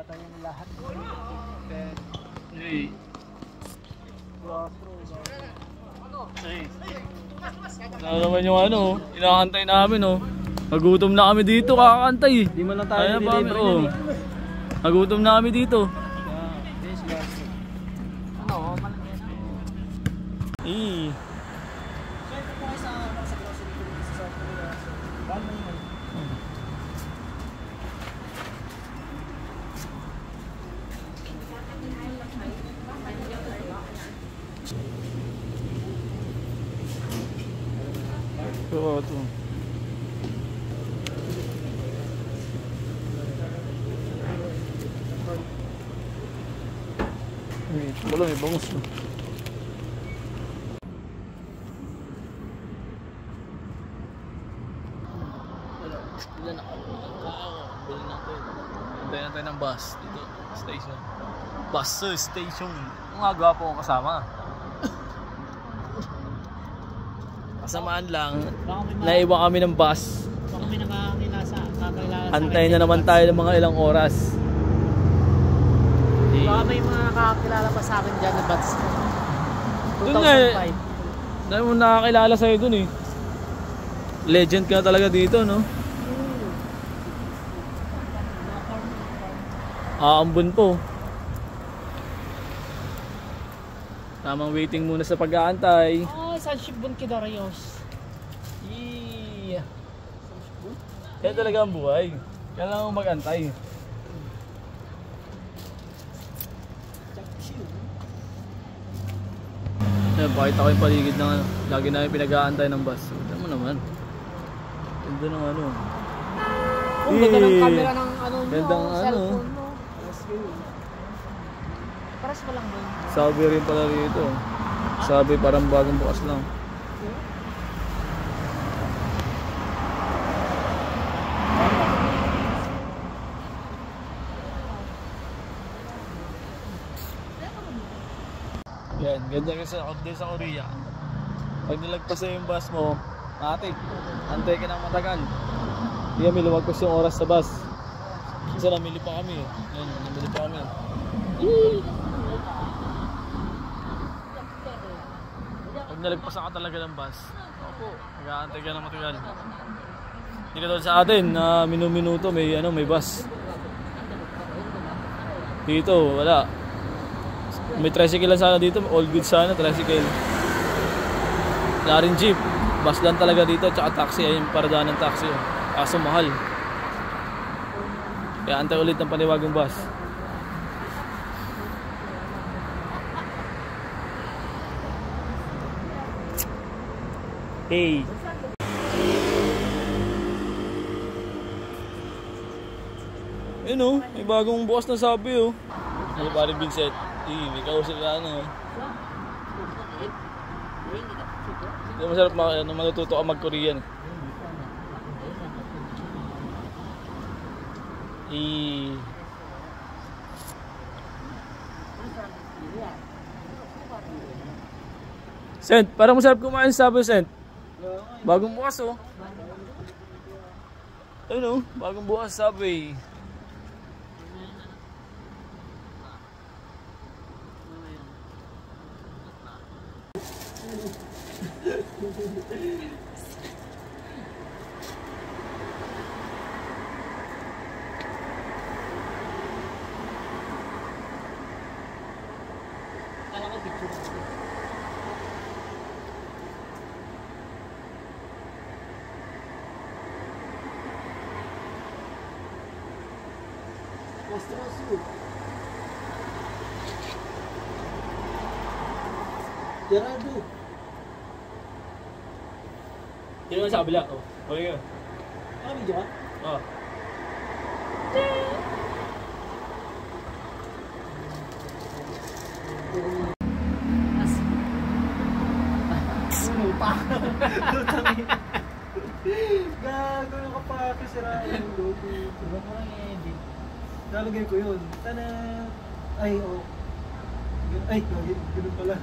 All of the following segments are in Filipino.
Patayin na lahat. Then, Hey. Ano naman yung ano, inaantay namin oh. Nagutom na kami dito, kakakantay. di man lang tayo nilibre oh. Nagutom na kami dito. Ano, malaki na. Eh. Oo, ito. Wala, may bangus no. Ilan na ako. Bili natin. Hintayin natin ng bus dito. Station. Bus station. Ang aga po akong kasama. Kasamaan lang. Naiwan kami ng bus. Baka may nakakilala sa Antayin na naman tayo ng mga ilang oras. Baka may mga nakakilala pa sa akin dyan na bats. Doon nga eh. Dahil mo nakakilala sa'yo dun eh. Legend ka talaga dito no? Aambon po. Tamang waiting muna sa pag-aantay. San Shibun Kidarios. Yeah. Kaya talaga ang buhay. Kaya lang mag-antay. Ayan, pakita ko yung paligid na lagi namin pinag-aantay ng bus. Tignan mo naman. Ganda ng ano. Ang ganda ng camera ng ano nyo, gandang cellphone mo. Paras mo lang doon. Sabi rin pala rito. Sabi parang bagong bukas lang. Yan, ganda rin sa Korea. Pag nilagpas na yung bus mo, antay ka ng matagal. Hindi kami lumagpas yung oras sa bus. Kasi namili pa kami. Yan, namili pa kami. Pag nalagpasan ka talaga ng bus, mag-aantay ka ng matagal. Hindi ka sa atin na minuto may bus. Dito, wala. May tricycle lang sana dito, all good sana, tricycle. Wala rin jeep. Bus lang talaga dito, tsaka taxi, ayun paradaan ng taxi. Kaso mahal. Kaya antay ulit ng paniwagong bus. Hey. Ayun oh, may bagong bukas na sabi oh. Ano ba rin Vincent? May kausap ka ano. Hindi masarap matututo ka mag-Korean. Sent, parang masarap kumain sa Sabi Sent. Bagong bukas oh. Ayun oh, bagong bukas Sabi. Gerardo. Yan naman sa kabila. Oh. Okay ka. Video ka? Oh. Sumupa. Gago yung kapakasiraan yung logo. Diba ko lang i-edit? Lalagay ko yun. Tada! Ay, oh. Ay, gano'n pala.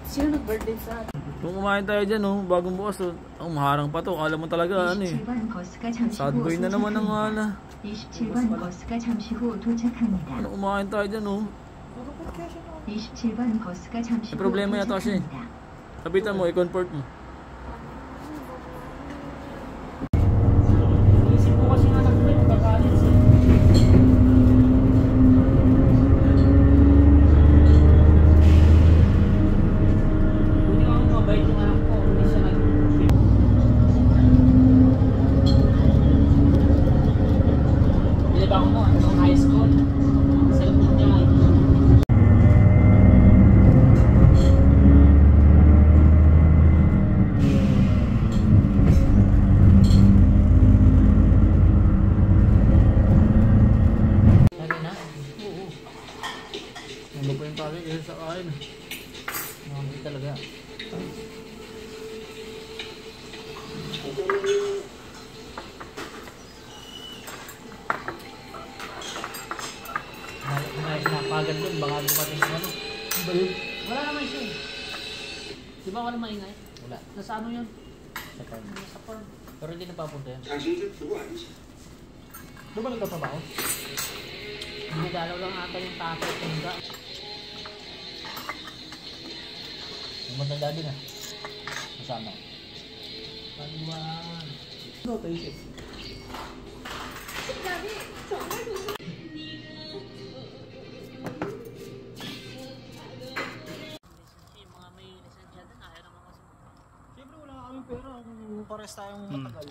Sino nag-birthday sa atin? Kung kumain tayo dyan, oh, bagong bukas, oh. Ang maharang pa to. Alam mo talaga, ano eh. 27번 버스가 잠시 Sad 후 boy na naman ang 도착합니다. ala. 27번 버스가 잠시 후 도착합니다. Ano, kumain tayo dyan, oh. 27번 버스가 잠시 May 후 problema yata siya eh. 도착합니다. Kapitan mo, i-convert mo. Isip ko kasi nga nagkakalit eh. Buti nga mabait yung anak ko. Hindi siya nag... Nilibang mo, nung high school. Cellphone niya. Lagi na? Oo. Ano pa yung tali kasi sa kain. Hindi talaga. May sinapagad dun, baka dumating ng ano. Wala naman siya eh. Di ba wala maingay? Wala. Nasa ano yun? Sa farm. Nasa farm. Pero hindi napapunta yan. Doon ba nagtatrabaho? Dinadalaw lang ata yung tatay at tunda. Yung matanda din ah. Masama. Paliwan. Ano tayo siya? Yung mga may lisensya dun, ayaw naman kasi. Siyempre wala kaming pera kung pares tayong matagal.